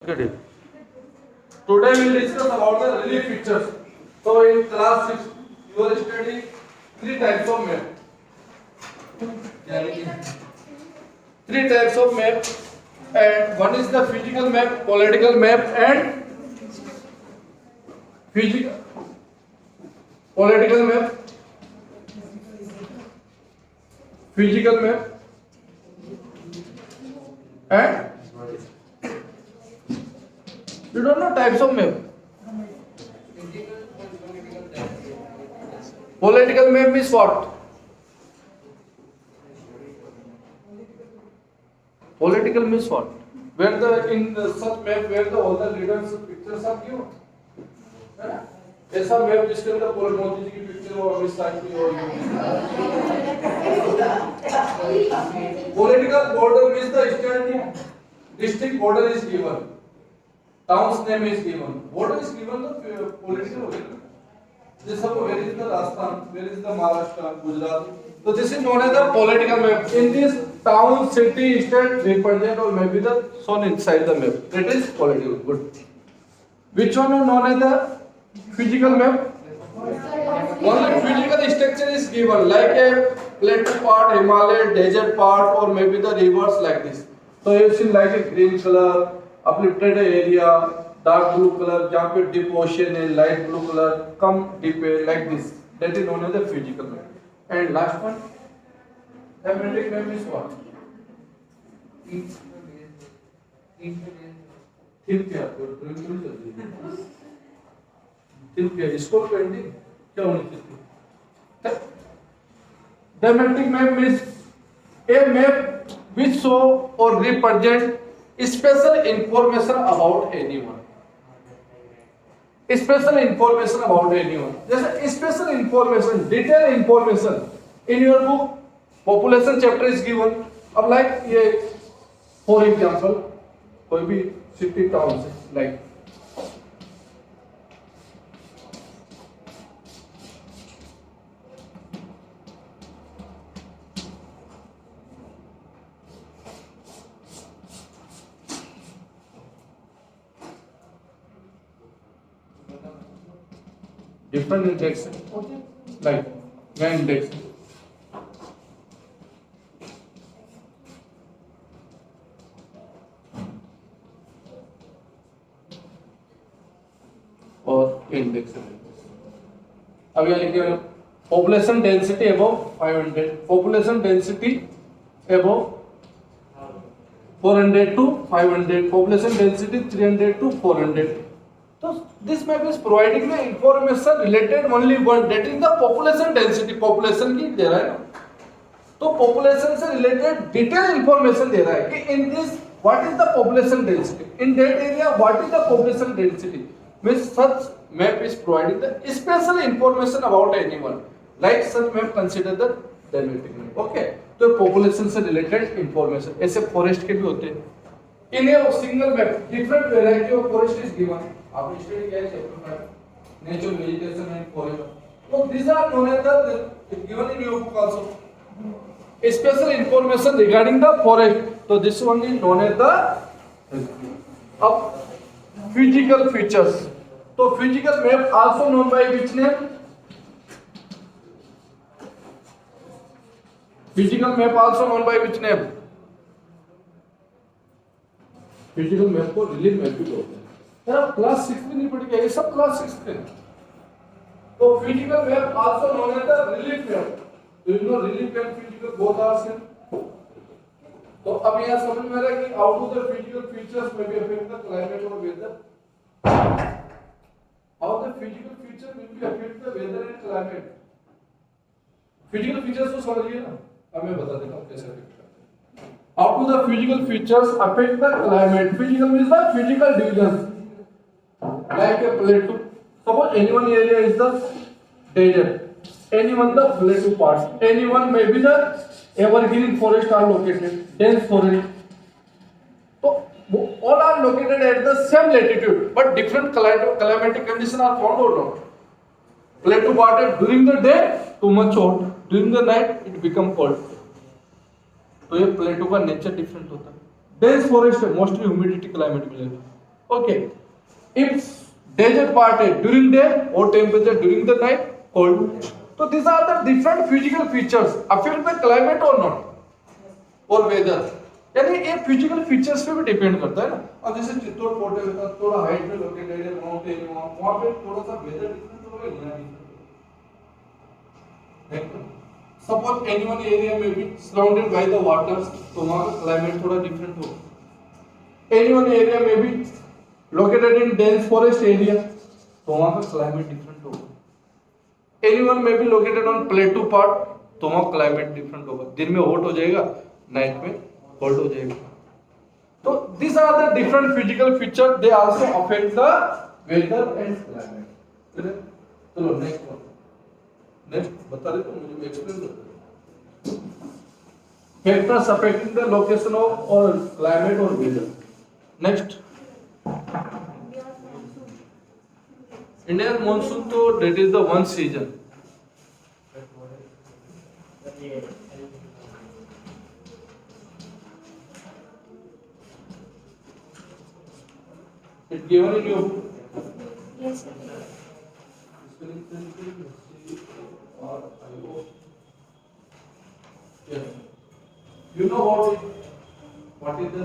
Get it. Today we will discuss about the relief features. So in class 6 you are studying three types of map. Three types of map, and one is the physical map, political map, and physical political map, physical map, and you don't know types of map. Political map is what? Political means what? Where the in the such map where the all the leaders pictures are given. है ना? ऐसा map जिसके अंदर मोदी जी की picture हो, अमित शाह की हो. Political border means the state district border is given. Town's name is given. Border is given the political order. This is where is the Rajasthan, where is the Maharashtra, Gujarat. So this is known as the political map. In this town, city, state represent or maybe the shown inside the map. That is political. Good. Which one is known as the physical map? Only physical structure is given, like a plateau part, Himalaya, desert part, or maybe the rivers like this. So you see like a green color, uplifted area, dark blue color, जहाँ पे deep ocean है, light blue color, come deep है, like this. That is known as the physical map. And last one, thematic map is what? Theme क्या? Theme क्या? इसको painting क्या होनी चाहिए? Thematic map means a map which show or represent special information about anyone. Special information about anyone. जैसे special information, detailed information in your book, population chapter is given. अब like ये, for example, कोई भी city town से like different index, like main index. और index. अब यहाँ लिखिए population density above 500, population density above 400 to 500, population density 300 to 400. So this map is providing the information related only one, that is the population density. Population की दे रहा है ना, तो population से related detailed information दे रहा है कि in this what is the population density, in that area what is the population density. Means such map is providing the special information about anyone. Like such map consider the thematic map. Okay, तो population से related information. ऐसे forest के भी होते हैं. In a single map, different variety of forest is given. आपने study किया है chapter 5 nature vegetation and forest. तो these are known as the given in your book also. Special information regarding the forest. So this one is known as the physical features. So physical map also known by which name? Physical map also known by which name? Physical map को relief map भी बोलते हैं. यार class 6 में नहीं पढ़ के, ये सब क्लास 6 में. तो physical map also known as the relief map. Do you know relief and physical both are same? तो अब यहाँ समझ में आ रहा है कि how do the physical features may be affect the climate or weather? How the physical features will be affect the weather and climate? Physical features तो समझिए ना, अब मैं बता देता हूँ कैसे affect करते हैं. How do the physical features affect the climate? Physical means the physical division. Like a plateau. Suppose any one area is the desert, any one the plateau part, any one maybe the evergreen forest are located, dense forest. So all are located at the same latitude, but different climatic conditions are found or not. Plateau part during the day too much hot, during the night it become cold. तो ये प्लेटो का nature different होता है. Dense forest है, mostly humidity climate मिलेगा. Okay. If desert part है during day, hot temperature during the night, cold. So these are the different physical features affect the climate or not, or weather. यानी ये physical features पे भी depend करता है ना. अब जैसे चित्तौड़ फोर्ट है, थोड़ा हाइट पे लोकेटेड है, माउंटेन वहाँ पे थोड़ा सा वेदर डिफरेंट होगा या नहीं. सपोज एनी वन एरिया में भी सराउंडेड बाय द वाटर्स, तो वहाँ का क्लाइमेट थोड़ा डिफरेंट होगा. एनी वन एरिया में भी located in dense forest area, तो वहाँ का क्लाइमेट डिफरेंट होगा. एनी वन में भी लोकेटेड ऑन प्लेटू पार्ट, तो वहाँ क्लाइमेट डिफरेंट होगा. दिन में हॉट हो जाएगा, नाइट में कोल्ड हो जाएगा. तो these are the different physical features, they also affect the weather and climate. चलो नेक्स्ट वन. नेक्स्ट बता रहे तो मुझे एक्सप्लेन कर. Factors affecting the location of और क्लाइमेट और वेदर. नेक्स्ट इंडियन मॉनसून, तो that is the one season. It given in your book? Yes, sir. Yes. You know what is the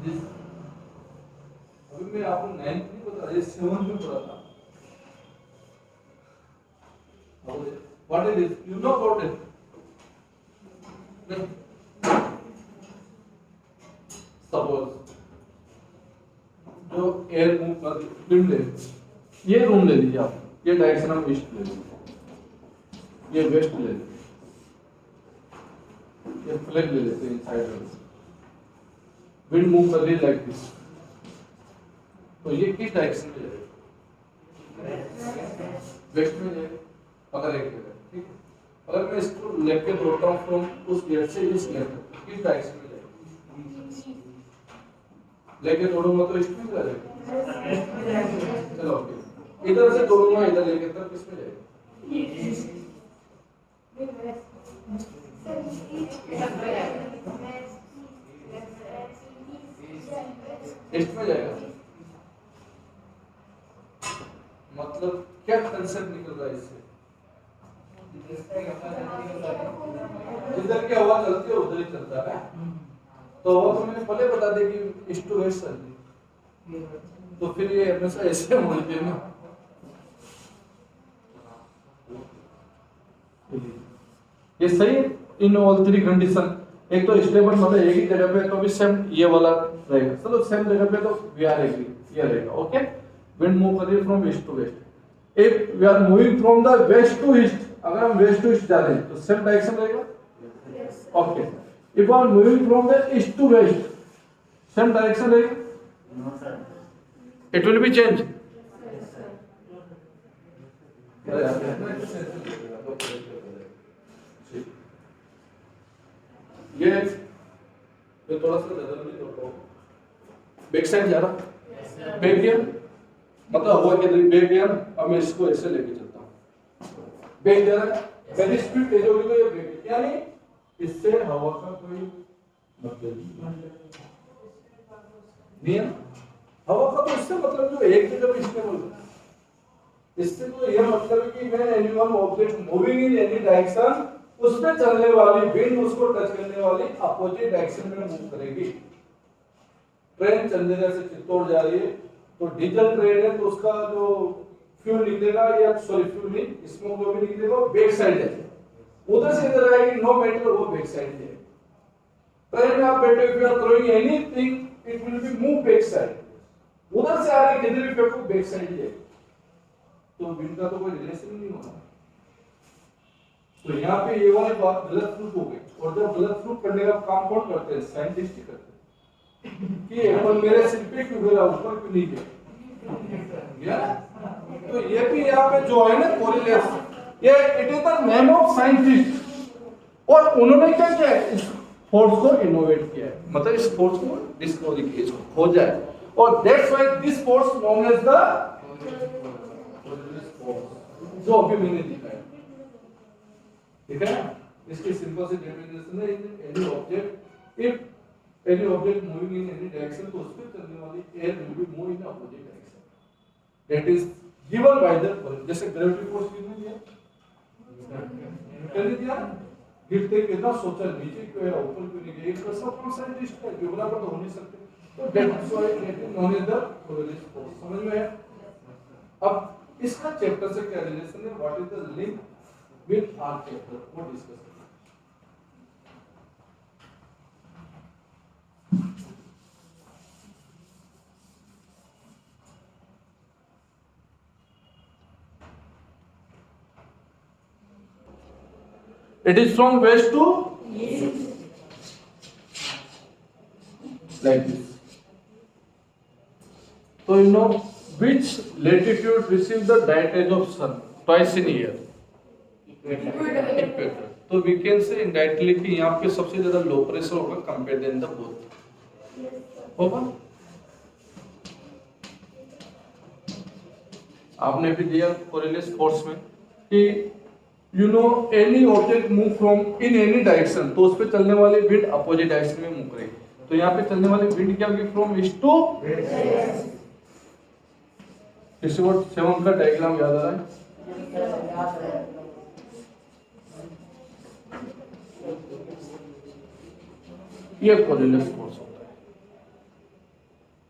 this? अभी मैं आपको 9th नहीं बता, ये 7th में पढ़ा था. What is this? You know about it? Suppose जो एयर मूव कर विंड है, ये रूम ले लीजिए आप, ये डायरेक्शन हम ईस्ट ले लीजिए, ये वेस्ट ले लीजिए, ये फ्लैग ले लेते हैं साइड में. विंड मूव कर रही है लाइक दिस, तो ये किस डायरेक्शन में जाएगा? वेस्ट में जाएगा. अगर एक जगह ठीक है, अगर मैं इसको लेके दौड़ता हूँ फ्रॉम उस गेट से इस गेट तक, किस डायरेक्शन में जाएगा? लेके दौड़ूंगा तो इसमें जा जाएगा. चलो ओके, इधर से दौड़ूंगा इधर लेके तब किसमें जाएगा? इसमें जाएगा. मतलब क्या कंसेप्ट निकल रहा है इससे? जिधर की हवा चलती है उधर ही चलता है. तो वो तो मैंने पहले बता दी कि ईस्ट टू वेस्ट चलती, तो फिर ये हमेशा ऐसे होती है ना. ये सही इन ऑल थ्री कंडीशन. एक तो स्टेबल मतलब एक ही जगह पे, तो भी सेम ये वाला रहेगा. चलो सेम जगह पे तो वी आर एग्री, ये रहेगा. ओके, विंड मूव कर रही है from east to west. If we are moving from the west to east, अगर हम वेस्ट टू ईस्ट जा रहे हैं तो सेम डायरेक्शन रहेगा. Okay, if I am moving from the east to west, same direction रहेगा? No sir. It will be change. ये थोड़ा सा ज़्यादा नहीं करता हूँ. बैक साइड जा रहा, बैक गियर मतलब हुआ कि बैक गियर. अब मैं इसको ऐसे लेके चलता हूँ. बैक गियर पहली स्पीड तेज होगी तो ये ब्रेक, यानी इससे हवा का कोई मतलब नहीं है. हवा का तो इससे मतलब जो एक जगह पे स्टेबल है, इससे तो यह मतलब है कि मैं any one object moving in any direction, उस पे चलने वाली विंड उसको टच करने वाली अपोजिट डायरेक्शन में मूव करेगी. ट्रेन चंडीगढ़ से चित्तौड़ जा रही है, तो डीजल ट्रेन है, तो उसका जो फ्यूल निकलेगा, या सॉरी फ्यूल नहीं, स्मोक जो भी निकलेगा बैक साइड है, उधर से इधर आएगी. नो मैटर वो बैक साइड है. ट्रेन में आप बैठे, if you are throwing anything it will be move back side. उधर से आ रही किधर भी फेंको बैक साइड है. तो विंड का तो कोई रिलेशन नहीं होगा. तो यहाँ पे ये वाली बात गलत प्रूफ हो गई. और जब गलत प्रूफ करने का काम कौन करते हैं? साइंटिस्ट ही करते हैं. कि एप्पल मेरे सिर पे क्यों गिरा, ऊपर क्यों नहीं गिरा? तो ये भी यहाँ पे जो है ना कोरिलेशन, ये it is the name of scientist. और उन्होंने क्या किया है? इस फोर्स को इनोवेट किया है, मतलब इस फोर्स को डिस्कवर किया, इसको खोजा है. और that's why this force known as the जो अभी मैंने दिखाया. ठीक है, इसकी सिंपल सी डेफिनेशन है, any object if any object moving in any direction, तो उसमें चलने वाली air will be move in opposite direction. That is given by the जैसे gravity force कितने दिया? कितने दिया? गिरते कितना सोचा नीचे क्यों या ऊपर क्यों नहीं गया? एक तो सब साइंटिस्ट है, जो बराबर तो हो नहीं सकते. तो that's why it is known as the Coriolis force. समझ में आया? अब इसका चैप्टर से क्या रिलेशन है? What is the link with our chapter? वो डिस्कस करेंगे. It is from west to like this. So you know which latitude receive the direct rays of sun twice in a year? Equator. तो we can say indirectly कि यहाँ पे सबसे ज़्यादा low pressure होगा compared than the both. होगा? आपने भी दिया Coriolis force में कि you know any object move from in any direction, तो उस पे चलने वाली wind opposite direction में मूव करेगी. तो यहाँ पे चलने वाली wind क्या होगी? From east to west. किसी को 7 का डायग्राम याद आ रहा है? ये Coriolis force होता है.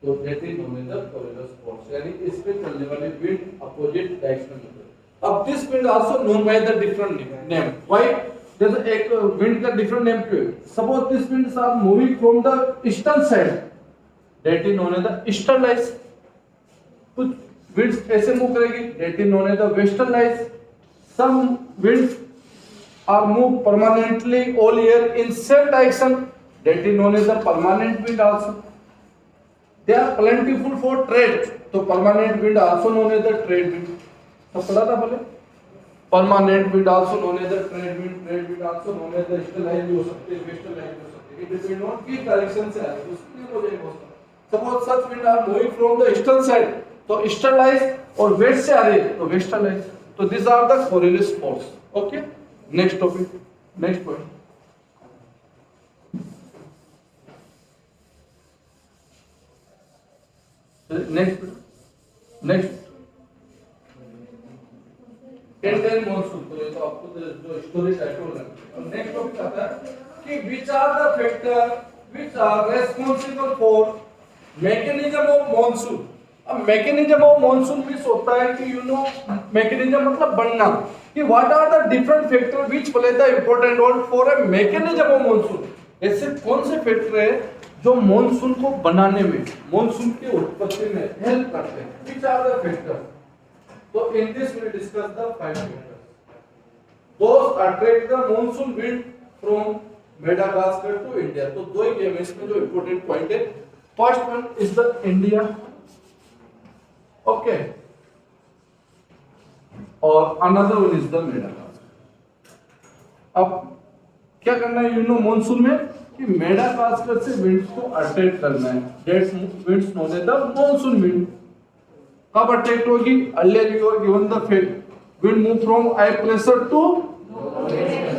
तो that is known as the Coriolis force. यानी इस पे चलने वाली wind opposite direction में. अब this wind also known by the different name. Why? जैसे एक wind का different name क्यों है? Suppose this winds are moving from the eastern side. That is known as the eastern lights. कुछ winds ऐसे move करेगी. That is known as the western lights. Some winds are moved permanently all year in same direction. That is known as the permanent wind also. They are plentiful for trade. तो permanent wind also known as the trade wind. तो पढ़ा था पहले permanent wind also known as the trade wind also known as the eastern line भी हो सकती है, western line भी हो सकती है. इट डिपेंड ऑन किस डायरेक्शन से आ रही है उसके हो जाएगा उसका. Suppose such wind are moving from the eastern side, तो ईस्टर्न लाइन और वेस्ट से आ रही है तो वेस्टर्न लाइन. तो this are the Coriolis force. Okay, next topic, next point. Next Indian monsoon. तो ये तो आपको जो स्टोरी टाइटल है. और नेक्स्ट टॉपिक आता है कि which are the factor which are responsible for mechanism of monsoon. अब मैकेनिज्म ऑफ मॉनसून मींस होता है कि यू नो मैकेनिज्म मतलब बनना, कि what are the different factor which play the important role for a mechanism of monsoon. ऐसे कौन से फैक्टर है जो मॉनसून को बनाने में, मॉनसून की उत्पत्ति में हेल्प करते हैं? Which are the factor. So in this we will discuss the 5 factors. Those attract the monsoon wind from Madagascar to India. तो दो ही गेम इसमें जो important point है. First one is the India. Okay. और another one is the Madagascar. अब क्या करना है? You know monsoon में कि Madagascar से winds को attract करना है. That winds known as the monsoon wind. कब अट्रैक्ट होगी? Earlier you are given the fact wind move from high pressure to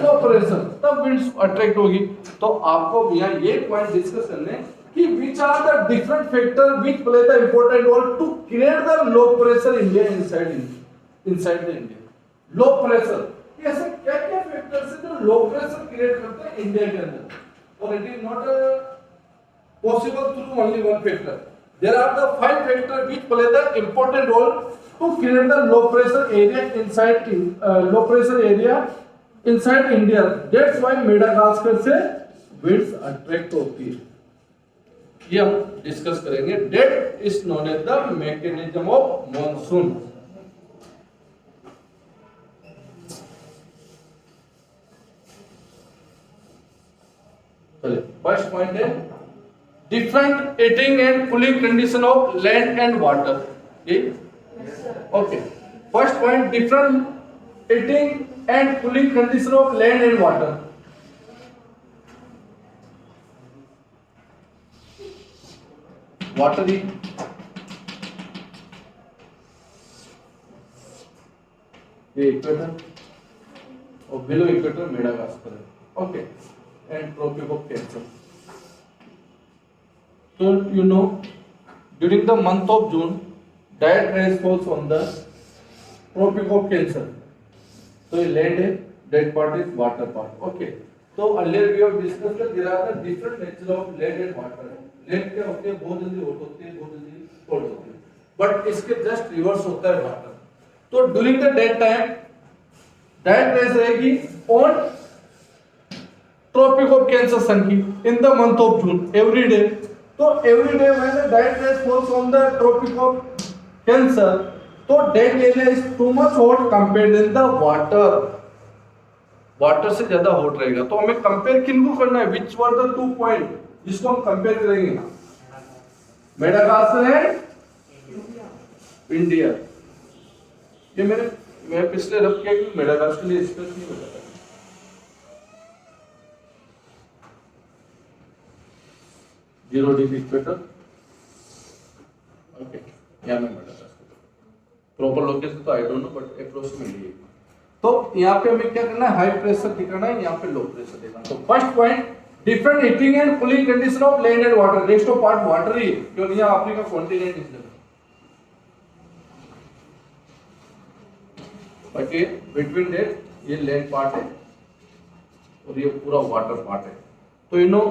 low pressure, तब विंड्स अट्रैक्ट होगी. तो आपको यहाँ ये पॉइंट डिस्कस करने कि which are the different factor which play the important role to create the low pressure India inside the India. Low pressure, ऐसे क्या क्या फैक्टर्स हैं जो लो प्रेशर क्रिएट करते हैं इंडिया के अंदर. और it is not possible through only one factor. There are the 5 factors which play the important role to create the low pressure area inside India. That's why Madagascar से winds attract होती है. ये हम discuss करेंगे. That is known as the mechanism of monsoon. चलिए, first point है different heating and cooling condition of land and water. Okay. First point, different heating and cooling condition of land and water. Water is equator or below equator Madagascar. Okay. And Tropic of Cancer. So you know, during the month of June, direct rays falls on the Tropic of Cancer. So land है, that part is water part. Okay. So earlier we have discussed that there are the different nature of land and water. Land क्या होते हैं, बहुत जल्दी hot होते हैं, बहुत जल्दी cold होते हैं. But इसके just reverse होता है water. तो during the that time, direct rays रहेगी on Tropic of Cancer sun की in the month of June every day. तो every day when the direct rays falls on the Tropic of Cancer, तो that area is too much hot compared in the water. Water से ज्यादा hot रहेगा. तो हमें compare किनको करना है? विच वर द 2 पॉइंट जिसको हम कंपेयर करेंगे? Madagascar and India. ये मैं पिछले रफ किया कि मेडागास्कर के लिए स्पेस नहीं बताया. 0 डिग्री इक्वेटर. ओके, यहाँ में मेडागास्कर प्रॉपर लोकेशन तो I don't know but approximately. तो यहाँ पे हमें क्या करना है? हाई प्रेशर दिखाना है, यहाँ पे लो प्रेशर दिखाना. तो first point, different heating and cooling condition of land and water. Next of part water ही क्यों नहीं है? अफ्रीका कॉन्टिनेंट इसलिए. बाकी बिटवीन दैट ये लैंड पार्ट है और ये पूरा वाटर पार्ट है. तो you know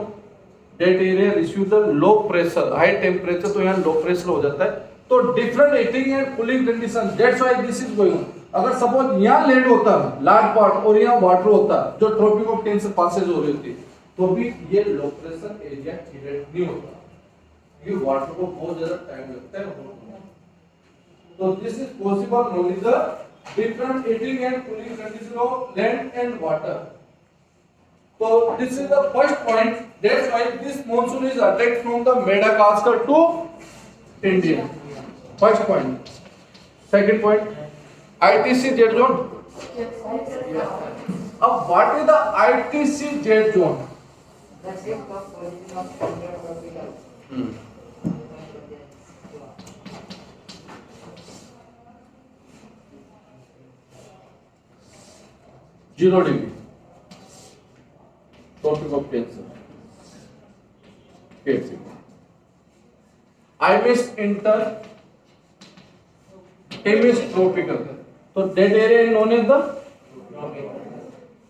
that area receive the low pressure, high temperature. तो यहाँ लो प्रेशर हो जाता है. तो different heating and cooling condition, that's why this is going on. अगर सपोज यहाँ लैंड होता लार्ज पार्ट और यहाँ वाटर होता जो ट्रॉपिक ऑफ कैंसर पासेज हो रही होती, तो भी ये लो प्रेशर एरिया क्रिएट नहीं होता. ये वाटर को बहुत ज्यादा टाइम लगता है. तो this is possible only the different heating and cooling condition of land and water. तो this is the first point. That's why this monsoon is attacked from the Madagascar to India. First point. Second point, ITC jet zone. अब what is the ITC jet zone? Zero degree. Tropic of Cancer. I missed enter. M is tropical. So that area is known as the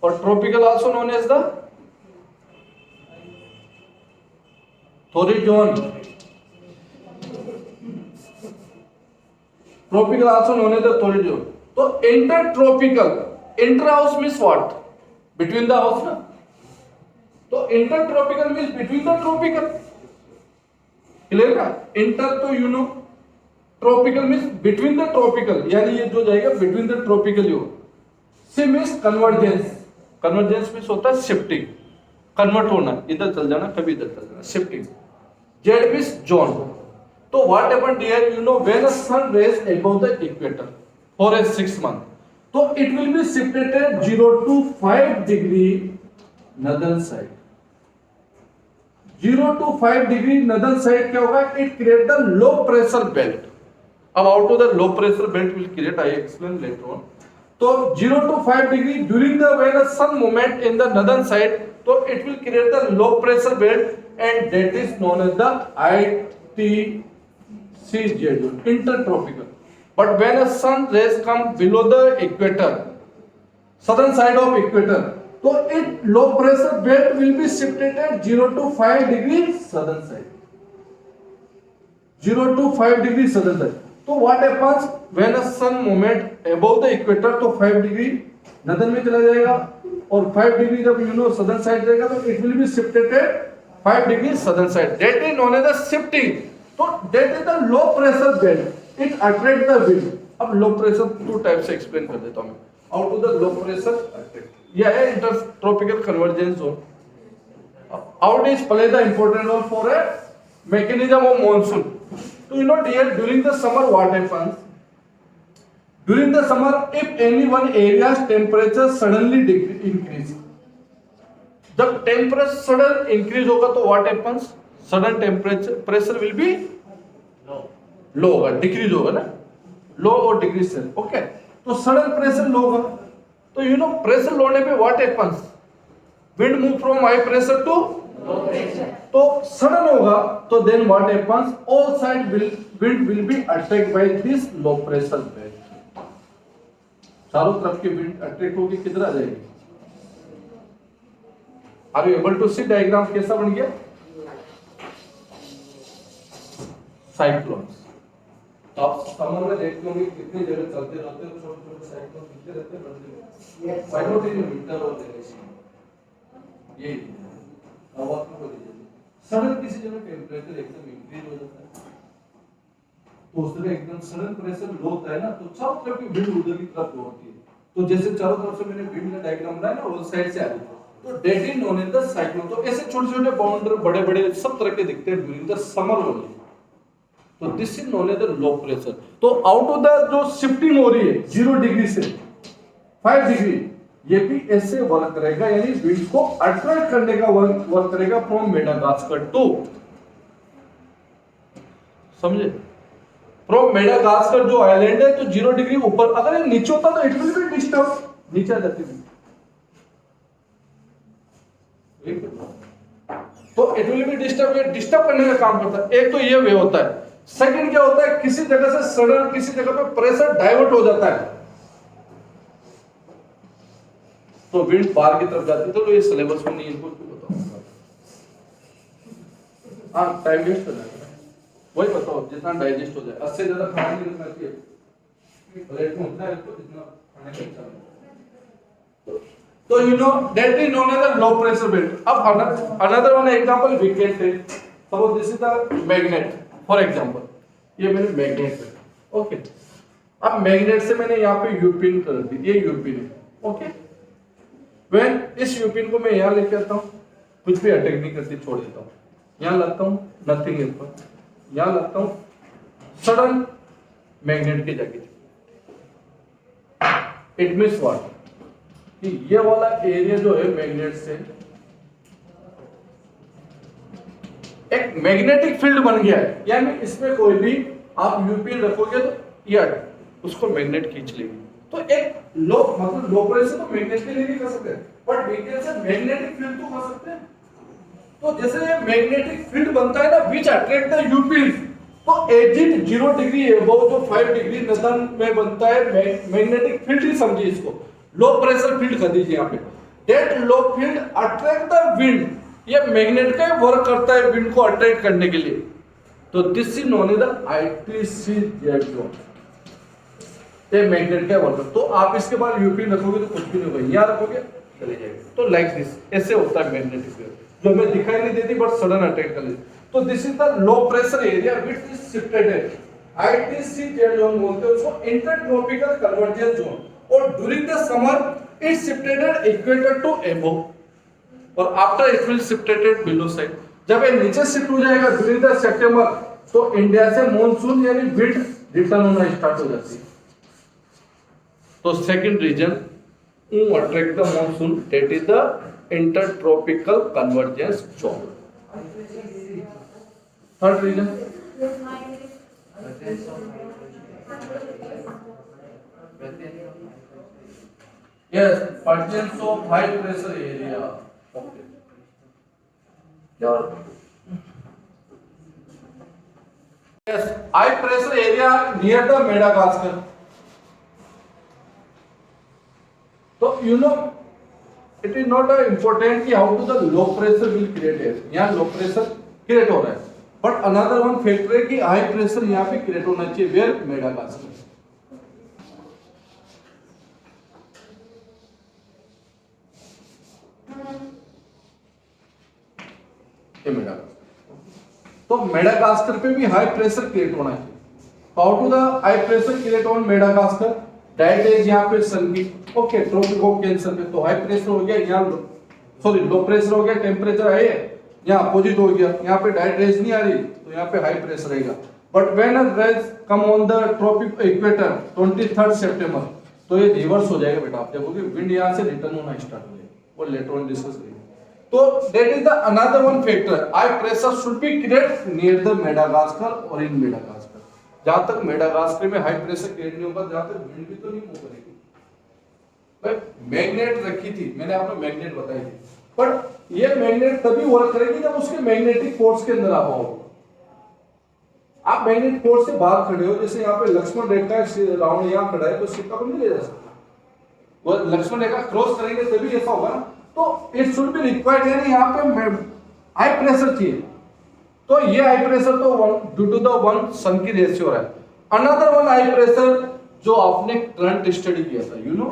or tropical also known as the torrid zone. Tropical also known as the torrid zone. So intertropical, interhouse means what? Between the house na. So intertropical means between the tropical. Clear का? Inter तो you know. Tropical means between the tropical, यानी ये जो जाएगा between the tropical. यो C means convergence. Convergence means होता है shifting, convert होना, इधर चल जाना कभी इधर चल जाना, शिफ्टिंग. Z means zone. तो what happened here, you know, when a sun rays above the equator for a 6 month, तो it will be shifted 0 to 5 degree northern side. 0 to 5 degree northern side क्या होगा? It create the low pressure belt. अब out of the low pressure belt will create, I explain later on. तो 0 to 5 degree during the when a sun movement in the northern side, तो it will create the low pressure belt and that is known as the ITC jet zone, intertropical. But when a sun rays come below the equator, southern side of equator, so it low pressure belt will be shifted at 0 to 5 degree southern side. 0 to 5 degree southern side. तो what happens when a sun movement above the equator, तो 5 degree northern में चला जाएगा और 5 degree जब you know southern side जाएगा तो it will be shifted at 5 degree southern side. That is known as the shifting. तो that is the low pressure belt. It attract the wind. अब low pressure 2 types से explain कर देता हूँ मैं. Out to the low pressure attract. यह है intertropical convergence zone. How it is play the important role for a mechanism of monsoon. So you know dear, during the summer what happens? During the summer, if any one area's temperature suddenly increase, जब temperature sudden increase होगा तो what happens? Sudden temperature pressure will be low होगा, decrease होगा ना, low और decrease से, okay? तो sudden pressure low होगा, तो you know pressure low होने पे what happens? Wind move from high pressure to तो सडन होगा तो then what happens, all side wind will be attract by this low pressure belt. चारों तरफ की विंड अट्रैक्ट होगी, किधर आ जाएगी? Are you able to see diagram कैसा बन गया? साइक्लोन्स। तो आप समर में देखते होंगे कितनी जगह चलते रहते हैं, छोटे छोटे साइक्लोन दिखते रहते हैं। साइक्लोन विंटर और ये हवा को सडन किसी जगह टेंपरेचर एकदम इंक्रीज हो जाता है, तो उस तरह एकदम सडन प्रेशर लो होता है ना, तो चारों तरफ की विंड उधर की तरफ होती है। तो जैसे चारों तरफ से मैंने विंड का डायग्राम बनाया ना, उस साइड से आ रही है, तो that is known as the cyclone. तो ऐसे छोटे छोटे बाउंडर बड़े बड़े सब तरह के दिखते हैं ड्यूरिंग द समर ओनली। तो this is known as the low pressure. तो आउट ऑफ द जो शिफ्टिंग हो रही है 0 डिग्री से 5 डिग्री, ये भी ऐसे वर्क करेगा, यानी विंड को अट्रैक्ट करने का वर्क करेगा फ्रॉम मेडागास्कर टू, समझे, फ्रॉम मेडागास्कर जो आइलैंड है तो 0 डिग्री ऊपर, अगर ये नीचे होता तो इट विल बी डिस्टर्ब, नीचे आ जाती है तो इट विल बी डिस्टर्ब, ये डिस्टर्ब करने का काम करता है। एक तो ये वे होता है। सेकंड क्या होता है, किसी जगह से सडन किसी जगह पे प्रेशर डाइवर्ट हो जाता है तो विंड बाहर की तरफ जाती है। तो ये सिलेबस में नहीं, इनको क्यों बताऊंगा? हाँ, टाइम वेस्ट हो जाएगा, वही बताओ जितना डाइजेस्ट हो जाए। 80 से ज्यादा खाने की नहीं चाहिए, प्लेट में होता है तो जितना खाने का इच्छा है। तो you know that is known as low pressure belt. अब another one example we can take, suppose this is the magnet for example, ये मैंने मैग्नेट है, ओके। अब मैग्नेट से मैंने यहाँ पे यूपिन कर दी, ये यूपिन है, ओके। व्हेन इस यूपिन को मैं यहाँ लेके आता हूँ, कुछ भी अटैक नहीं करती, छोड़ देता हूँ, यहाँ लगता हूँ, नथिंग इज पर, यहाँ लगता हूँ, सडन मैग्नेट की जगह, इट मींस व्हाट कि ये वाला एरिया जो है मैग्नेट से एक मैग्नेटिक फील्ड बन गया है, यानी इसमें कोई भी आप यूपीएन रखोगे तो या उसको मैग्नेट खींच लेगी। तो एक लो मतलब लो प्रेशर तो मैग्नेट के लिए नहीं कर सकते, बट वीकेंड से मैग्नेटिक फील्ड तो कर सकते हैं। तो जैसे मैग्नेटिक फील्ड बनता है ना विच अट्रैक्ट द यूपीएन, तो एजिट 0 डिग्री अबव जो 5 डिग्री नदन में बनता है मैग्नेटिक फील्ड ही समझिए इसको, लो प्रेशर फील्ड कर दीजिए यहाँ पे। That low field attract the wind, ये मैग्नेट का वर्क करता है विंड को अट्रैक्ट करने के लिए। तो this is known as the ITC Z zone, ये मैग्नेट का वर्क। तो आप इसके बाद यूपी रखोगे तो कुछ भी नहीं होगा, यहाँ रखोगे चले जाएगा। तो लाइक दिस, ऐसे होता है मैग्नेटिक फील्ड, जो हमें दिखाई नहीं देती बट सडन अटैक कर लेती। तो this is the low pressure area which is shifted है, आईटीसी जेड जोन बोलते हैं उसको, इंटरट्रॉपिकल कन्वर्जेंस जोन। और during the summer it shifted equator to above और after it will shifted below side. जब ये नीचे शिफ्ट हो जाएगा ड्यूरिंग द सितंबर, तो इंडिया से मॉनसून यानी विंड रिटर्न होना स्टार्ट हो जाती है। तो second reason attract the monsoon, that is the intertropical convergence zone. Third reason yes, presence of high pressure area, okay, yes, high pressure area near the Madagascar. So you know it is not important कि how to the low pressure will create है, यहाँ low pressure create हो रहा है, but another one factor है कि high pressure यहाँ पे create होना चाहिए where Madagascar। तो मेडागास्कर पे भी हाई प्रेशर क्रिएट होना चाहिए। How to the high pressure create on Madagascar, direct as यहाँ पे सन की, ओके, ट्रॉपिक ऑफ कैंसर पे तो हाई प्रेशर हो गया, यहाँ सॉरी लो प्रेशर हो गया, टेम्परेचर हाई है, यहाँ अपोजिट हो गया, यहाँ पे डायरेक्ट रेज नहीं आ रही तो यहाँ पे हाई प्रेशर रहेगा। But when rays come on the tropic equator 23 सितंबर, तो ये रिवर्स हो जाएगा बेटा, आप देखोगे विंड यहाँ से रिटर्न होना स्टार्ट हो जाएगा, वो लेटर ऑन डिस्कस करेंगे। तो that is the another one factor, high pressure should be created near the Madagascar or in Madagascar। जहां तक मेडागास्कर में हाई प्रेशर क्रिएट नहीं होगा, जहां तक विंड भी तो नहीं मूव करेगी। भाई मैग्नेट रखी थी मैंने, आपको मैग्नेट बताई थी, पर ये मैग्नेट तभी वर्क करेगी जब उसके मैग्नेटिक फोर्स के अंदर आप आओ। आप मैग्नेटिक फोर्स से बाहर खड़े हो, जैसे यहाँ पे लक्ष्मण रेखा राउंड यहाँ खड़ा है तो सीधा को नहीं ले जा सकता, वो लक्ष्मण रेखा क्रॉस करेंगे तभी ऐसा होगा ना। तो इट शुड बी रिक्वायर्ड, यानी यहाँ पे हाई प्रेशर चाहिए, तो ये हाई प्रेशर तो ड्यू टू द वन सन की रेशियो है। अनदर वन हाई प्रेशर जो आपने करंट स्टडी किया था, यू नो,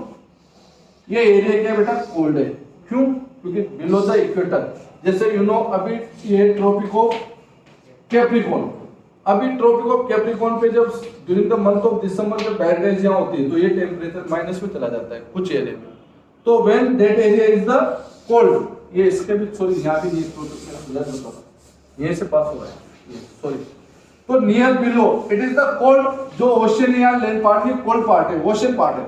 ये एरिया क्या बेटा, कोल्ड है। क्यों? क्योंकि बिलो द इक्वेटर, जैसे यू नो अभी ये ट्रॉपिक ऑफ कैप्रिकॉर्न, अभी ट्रॉपिक ऑफ कैप्रिकॉर्न पे जब during the month of December में बैड रेंज यहाँ होती है तो ये टेम्परेचर माइनस में चला जाता है कुछ एरिया में, तो when that area is the cold, ये इसके भी सॉरी यहाँ भी यहीं से पास हो रहा है सॉरी, तो near below it is the cold, जो ओशियन या लैंड पार्ट की कोल्ड पार्ट है, ओशियन पार्ट है,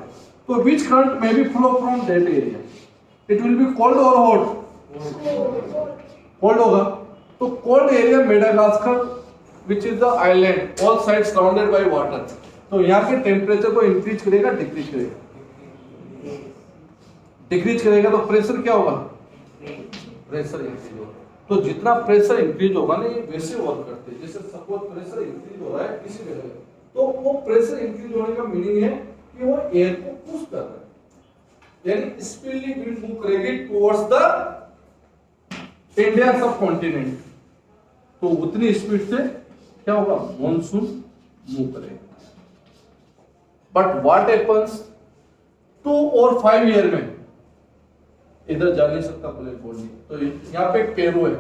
तो विच current may be flow from that area, it will B cold और हॉट, कोल्ड होगा। तो cold area Madagascar which is the island all sides surrounded by water, तो यहाँ के टेम्परेचर को इंक्रीज करेगा डिक्रीज करेगा, डिक्रीज करेगा तो प्रेशर क्या होगा, प्रेशर इंक्रीज होगा। तो जितना प्रेशर इंक्रीज होगा ना, ये वैसे वर्क करते हैं, जैसे सपोज प्रेशर इंक्रीज हो रहा है किसी जगह, तो वो प्रेशर इंक्रीज होने का मीनिंग है कि वो एयर को पुश कर रहा है, यानी स्पीडली विंड मूव करेगी टुवर्ड्स द इंडिया सब कॉन्टिनेंट, तो उतनी स्पीड से क्या होगा, मॉनसून मूव करेगा। बट व्हाट हैपेंस 2 और 5 ईयर में, इधर जा नहीं सकता ब्लैक बॉडी, तो यहाँ पे पेरू है,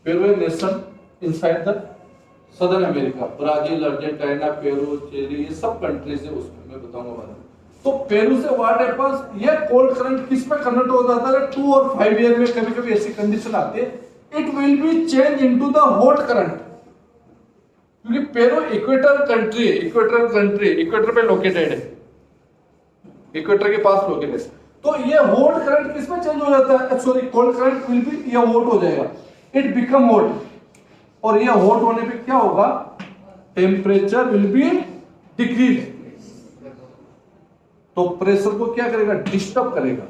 पेरू है nation inside the southern America, Brazil, Argentina, Peru, Chile, ये सब कंट्रीज है, उसमें मैं बताऊंगा बाद में। तो पेरू से व्हाट हैपेंस, ये कोल्ड करंट किस में कन्वर्ट हो जाता है, 2 और 5 ईयर में कभी कभी ऐसी कंडीशन आती है, it will be changed into the hot current, क्योंकि पेरू इक्वेटर कंट्री है, इक्वेटर पे लोकेटेड है, इक्वेटर के पास लोकेटेड है, तो ये हॉट करंट किस में चेंज हो जाता है, sorry cold current will be, ये हॉट हो जाएगा, इट बिकम हॉट, और ये हॉट होने पे क्या होगा, टेम्परेचर विल बी डिक्रीज, तो प्रेशर को क्या करेगा, डिस्टर्ब करेगा,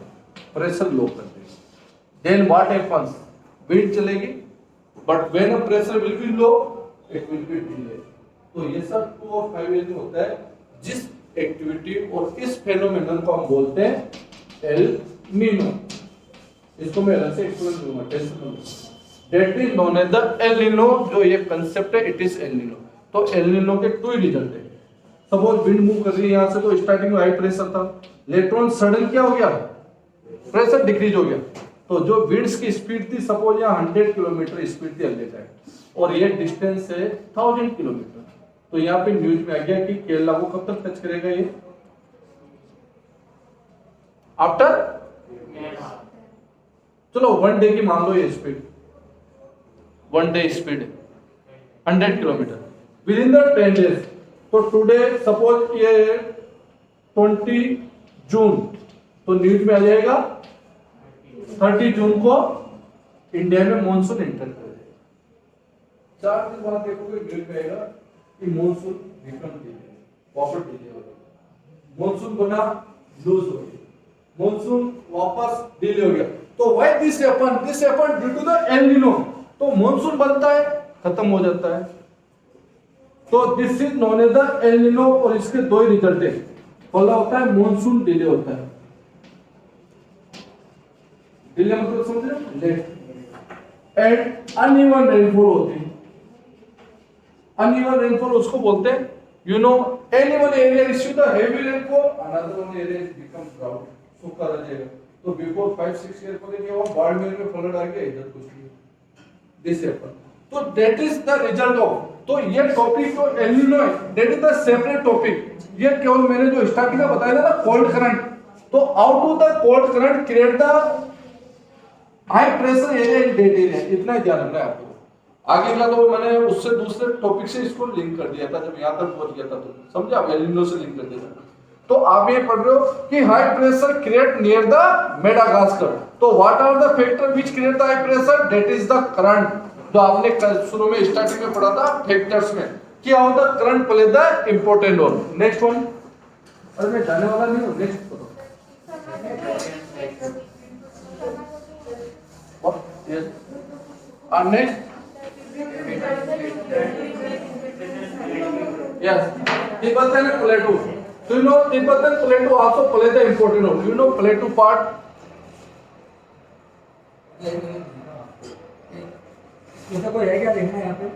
प्रेशर लो कर देगा। देन व्हाट हैपेंस, विंड चलेगी, but when a pressure will be low it will B delay. तो ये सब 2 और 5 ईयर में होता है, जिस एक्टिविटी और इस फेनोमेनन को हम बोलते हैं एल नीनो। इसको मैं अलग से एक्सप्लेन करूंगा, that is known as the El Nino, जो ये कांसेप्ट है इट इज एल नीनो। तो एल नीनो के 2 ही रिजल्ट है, सपोज विंड मूव कर रही है यहाँ से, तो स्टार्टिंग में हाई प्रेशर था, लेटर ऑन सडन क्या हो गया, प्रेशर डिक्रीज हो गया, तो जो विंड्स की स्पीड थी सपोज यहाँ 100 किलोमीटर स्पीड थी अगले टाइम, और ये डिस्टेंस है 1000 किलोमीटर, तो यहाँ पे न्यूज में आ गया कि केरला को कब तक टच करेगा ये, आफ्टर, चलो 1 डे की मान लो ये speed, 1 day speed 100 kilometre with in the 10 days. तो टुडे सपोज ये 20 जून, तो न्यूज में आ जाएगा 30 जून को इंडिया में मॉनसून एंटर करेगा। 4 दिन बाद देखोगे न्यूज में आएगा कि मॉनसून बिकम डिले, वापस डिले हो गया, मॉनसून बना लूज हो गया, मॉनसून वापस डिले हो गया। तो why this happen due to the El Nino, तो मॉनसून बनता है खत्म हो जाता है, तो this is known as the El Nino, और इसके 2 ही रिजल्ट है, पहला होता है मॉनसून डिले होता है, डिले मतलब समझ रहे हो, लेट, एंड अनइवन रेनफॉल होती है, अनइवन रेनफॉल उसको बोलते हैं, you know any one area receive the heavy rainfall, another one area become drought, सूखा रह जाएगा। तो बिफोर 5-6 ईयर पहले क्या हुआ, बाड़मेर में फ्लड आ गया, इधर कुछ नहीं, दिस हैपन। तो that is the result of, तो ये टॉपिक जो एल नीनो है that is the separate topic, ये केवल मैंने जो स्टार्टिंग में बताया था ना कोल्ड करंट, तो out of the cold current create the high pressure area in that area, इतना ही ध्यान रखना है आपको। आगे का तो मैंने उससे दूसरे टॉपिक से इसको लिंक कर दिया था, जब यहाँ तक पहुंच गया था तो समझे आप, एल नीनो से लिंक कर दिया था। तो आप ये पढ़ रहे हो कि high pressure create near the Madagascar, तो what are the factor which create the high pressure, that is the current, जो आपने शुरू में स्टार्टिंग में पढ़ा था फैक्टर्स में, कि how the current play the important role. Next one, अरे मैं जाने वाला नहीं हूँ, नेक्स्ट करो। Yes. And next? Yes. Tibetan and Plato. Do you know Tibetan Plato also play the important role? Do you know Plato part? ऐसा कोई है क्या देखना यहाँ पे?